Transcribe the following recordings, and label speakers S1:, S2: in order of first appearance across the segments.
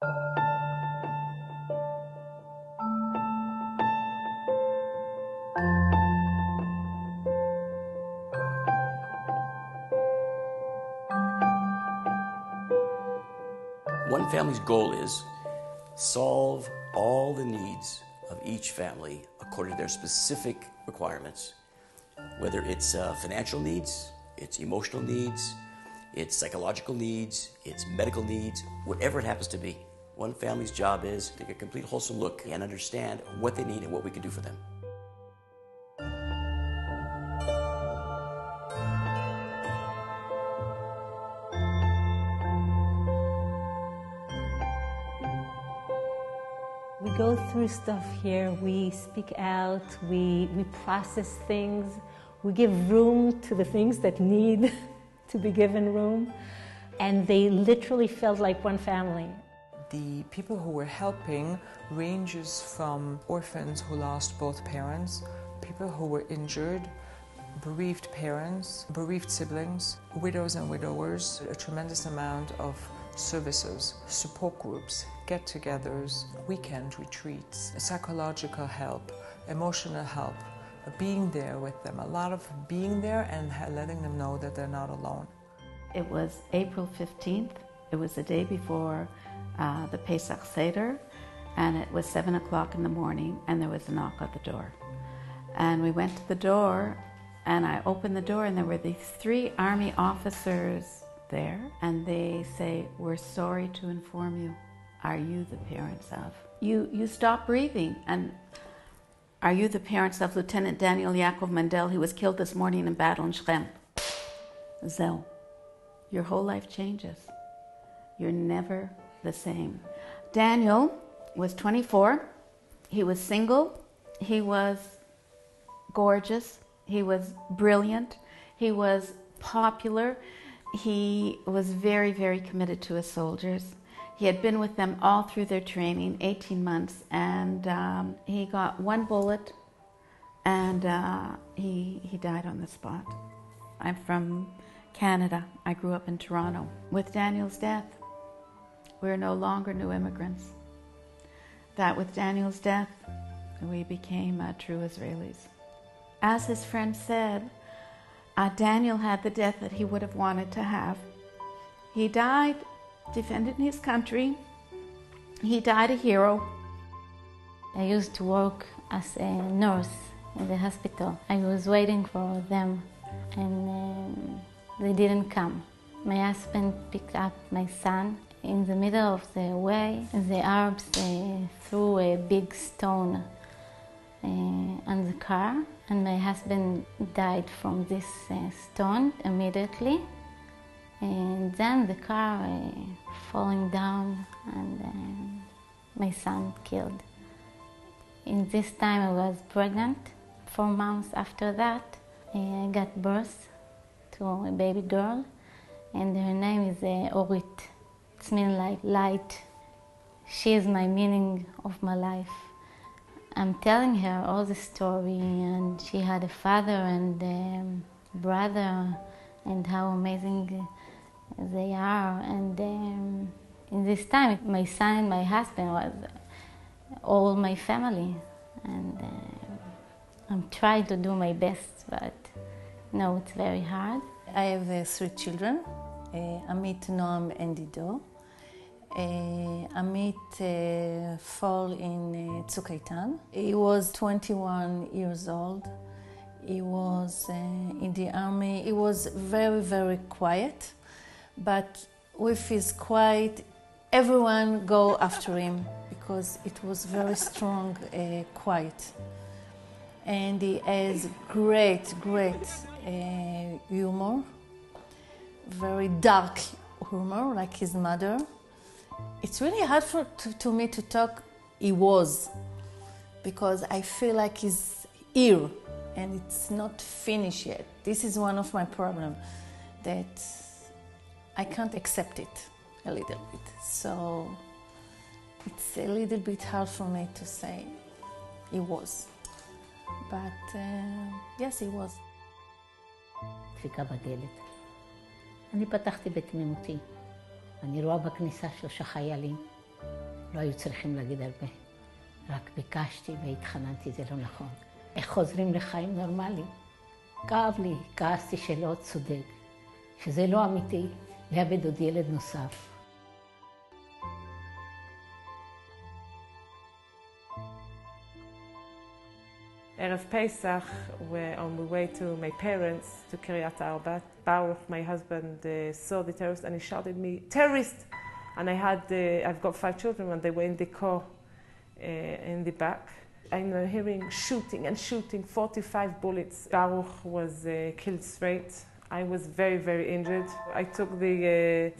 S1: One Family's goal is solve all the needs of each family according to their specific requirements, whether it's financial needs, it's emotional needs, it's psychological needs, it's medical needs, whatever it happens to be. One Family's job is to take a complete wholesome look and understand what they need and what we can do for them.
S2: We go through stuff here, we speak out, we process things, we give room to the things that need to be given room, and they literally felt like one family.
S3: The people who were helping ranges from orphans who lost both parents, people who were injured, bereaved parents, bereaved siblings, widows and widowers, a tremendous amount of services, support groups, get-togethers, weekend retreats, psychological help, emotional help, being there with them, a lot of being there and letting them know that they're not alone.
S4: It was April 15th. It was the day before the Pesach Seder, and it was 7 o'clock in the morning, and there was a knock at the door. And we went to the door, and I opened the door, and there were these 3 army officers there, and they say, "We're sorry to inform you. Are you the parents of?" You stop breathing, and are you the parents of Lieutenant Daniel Yaakov Mendel? He was killed this morning in battle in Shechem. Zeh. Your whole life changes. You're never the same. Daniel was 24. He was single. He was gorgeous. He was brilliant. He was popular. He was very, very committed to his soldiers. He had been with them all through their training, 18 months, and he got 1 bullet, and he died on the spot. I'm from Canada. I grew up in Toronto. With Daniel's death, we're no longer new immigrants. That with Daniel's death, we became true Israelis. As his friend said, Daniel had the death that he would have wanted to have. He died defending his country. He died a hero.
S5: I used to work as a nurse in the hospital. I was waiting for them, and they didn't come. My husband picked up my son. In the middle of the way, the Arabs threw a big stone on the car, and my husband died from this stone immediately. And then the car falling down, and my son killed. In this time I was pregnant. 4 months after that, I got birth to a baby girl, and her name is Orit. It means like light. She is my meaning of my life. I'm telling her all the story, and she had a father and a brother, and how amazing they are. And in this time, my son and my husband was all my family. And I'm trying to do my best, but no, it's very hard.
S6: I have 3 children, Amit, Noam, and Dido. Amit fell in Tzuk Eitan. He was 21 years old. He was in the army. He was very, very quiet, but with his quiet, everyone go after him because it was very strong, quiet. And he has great humor, very dark humor, like his mother. It's really hard to me to talk he was, because I feel like he's here and it's not finished yet. This is one of my problems, that I can't accept it a little bit. So it's a little bit hard for me to say he was. But yes, he was.
S7: דפיקה בדלת. אני פתחתי בתמימותי. אני רואה בכניסה 3 חיילים. לא היו צריכים להגיד הרבה. רק ביקשתי והתחננתי, זה לא נכון. איך חוזרים לחיים נורמליים? כאב לי, כעסתי שלא צודק, שזה לא אמיתי, לאבד עוד ילד נוסף.
S8: Erev Pesach, we're on the way to my parents, to Kiryat Arba. Baruch, my husband, saw the terrorist and he shouted me, "Terrorist!" And I've got 5 children and they were in the car in the back. I'm hearing shooting and shooting, 45 bullets. Baruch was killed straight. I was very, very injured. I took the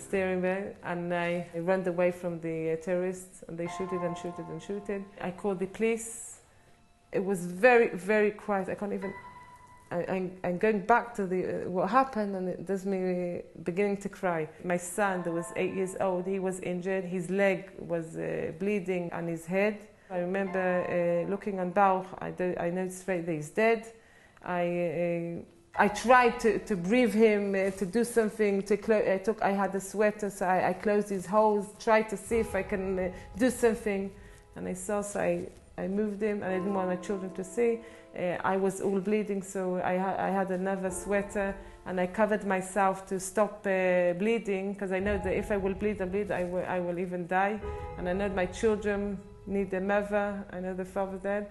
S8: steering wheel and I ran away from the terrorists and they shooted and shooted and shooted. I called the police. It was very, very quiet. I can't even... I'm going back to what happened and it does me beginning to cry. My son, that was 8 years old, he was injured. His leg was bleeding on his head. I remember looking on Baruch, I noticed straight that he's dead. I tried to breathe him, to do something. I had a sweater, so I closed his holes, tried to see if I can do something. And I saw, so I moved him, and I didn't want my children to see. I was all bleeding, so I had another sweater, and I covered myself to stop bleeding, because I know that if I will bleed and bleed, I will even die. And I know my children need a mother. I know the father dead.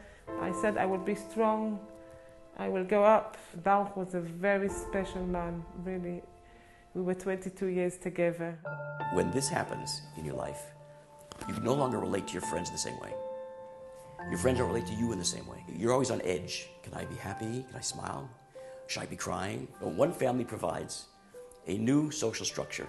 S8: I said I will be strong. I will go up. Baruch was a very special man, really. We were 22 years together.
S1: When this happens in your life, you no longer relate to your friends the same way. Your friends don't relate to you in the same way. You're always on edge. Can I be happy? Can I smile? Should I be crying? Well, OneFamily provides a new social structure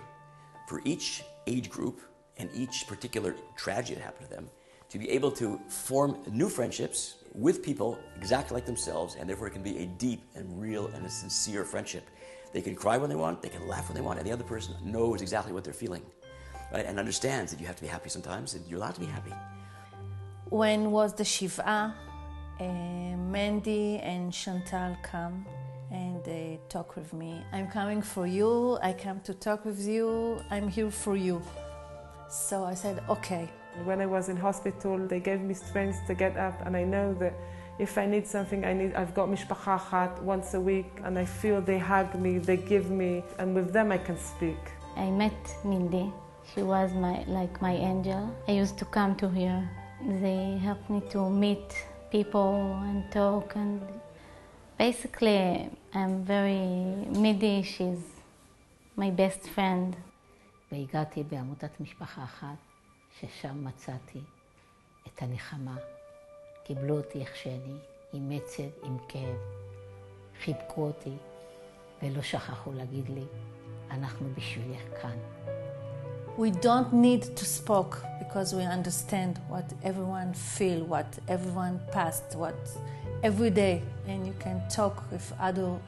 S1: for each age group and each particular tragedy that happened to them to be able to form new friendships with people exactly like themselves, and therefore it can be a deep and real and a sincere friendship. They can cry when they want, they can laugh when they want, and the other person knows exactly what they're feeling, right? And understands that you have to be happy sometimes, and you're allowed to be happy.
S6: When was the Shiva, Mandy and Chantal come and they talk with me. I'm coming for you, I come to talk with you, I'm here for you. So I said, okay.
S8: When I was in hospital, they gave me strength to get up, and I know that if I need something, I've got mishpacha achat once a week, and I feel they hug me, they give me, and with them I can speak.
S5: I met Mindy. She was like my angel. I used to come to her. They helped me to meet people and talk, and basically I'm very Mindy, she's my best friend.
S7: והגעתי בעמותת משפחה אחת, ששם מצאתי את הנחמה. קיבלו אותי איך שאני, עם עצב, עם כאב. חיבקו אותי, ולא שכחו להגיד לי, אנחנו בשבילך כאן.
S6: We don't need to speak because we understand what everyone feel, what everyone passed, what every day, and you can talk with other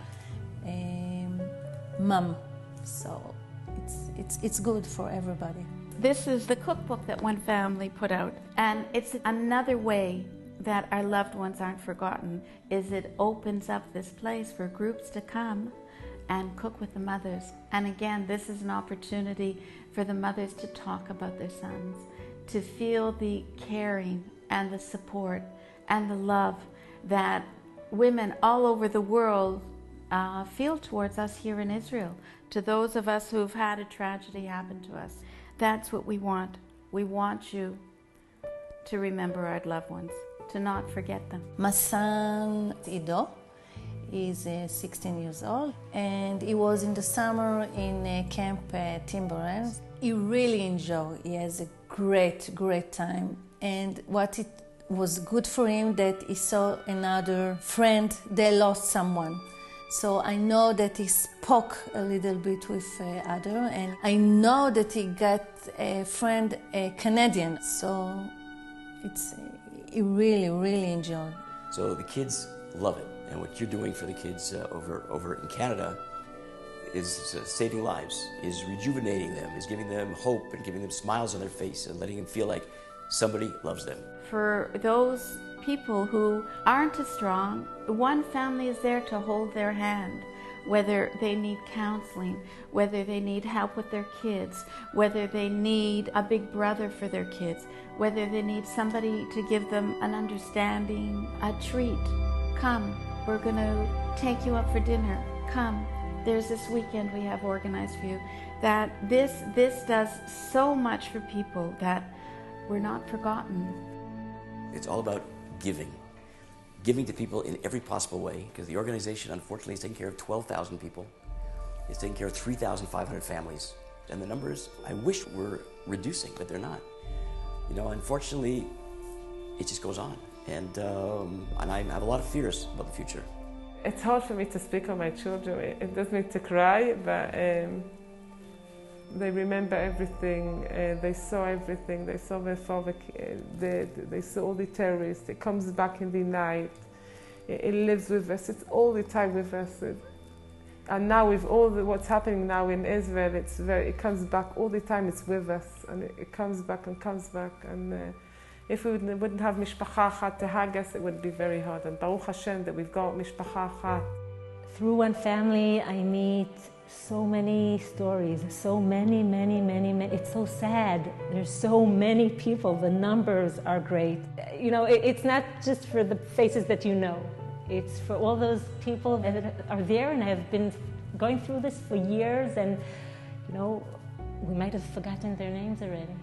S6: mom. So it's good for everybody.
S4: This is the cookbook that OneFamily put out, and it's another way that our loved ones aren't forgotten, is it opens up this place for groups to come and cook with the mothers. And again, this is an opportunity for the mothers to talk about their sons, to feel the caring and the support and the love that women all over the world feel towards us here in Israel, to those of us who've had a tragedy happen to us. That's what we want. We want you to remember our loved ones, to not forget them.
S6: My son Ido is 16 years old, and he was in the summer in Camp Timberlands. He really enjoyed. He has a great time. And what it was good for him that he saw another friend, they lost someone. So I know that he spoke a little bit with other, and I know that he got a friend, a Canadian. So he really enjoyed.
S1: So the kids love it, and what you're doing for the kids over in Canada is saving lives, is rejuvenating them, is giving them hope and giving them smiles on their face and letting them feel like somebody loves them.
S4: For those people who aren't as strong, OneFamily is there to hold their hand. whether they need counseling, whether they need help with their kids, whether they need a big brother for their kids, whether they need somebody to give them an understanding, a treat. Come, we're going to take you up for dinner. Come, there's this weekend we have organized for you. That this does so much for people that we're not forgotten.
S1: It's all about giving. Giving to people in every possible way, because the organization, unfortunately, is taking care of 12,000 people. It's taking care of 3,500 families. And the numbers, I wish were reducing, but they're not. You know, unfortunately, it just goes on. And I have a lot of fears about the future.
S8: It's hard for me to speak on my children. It does make me to cry, but they remember everything. They saw everything. They saw their father dead. They saw all the terrorists. It comes back in the night. It lives with us. It's all the time with us. And now with all what's happening now in Israel, it comes back all the time. It's with us, and it comes back and comes back. And if we wouldn't have mishpacha achat to hug us, it would be very hard. And Baruch Hashem that we've got mishpacha achat.
S2: Through OneFamily, I meet so many stories, so many. It's so sad. There's so many people. The numbers are great. You know, it's not just for the faces that you know. It's for all those people that are there and have been going through this for years, and, you know, we might have forgotten their names already.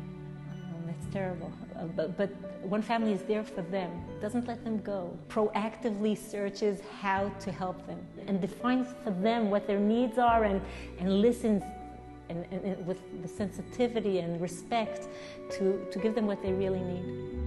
S2: That's terrible. But OneFamily is there for them. Doesn't let them go. Proactively searches how to help them and defines for them what their needs are, and listens and with the sensitivity and respect to give them what they really need.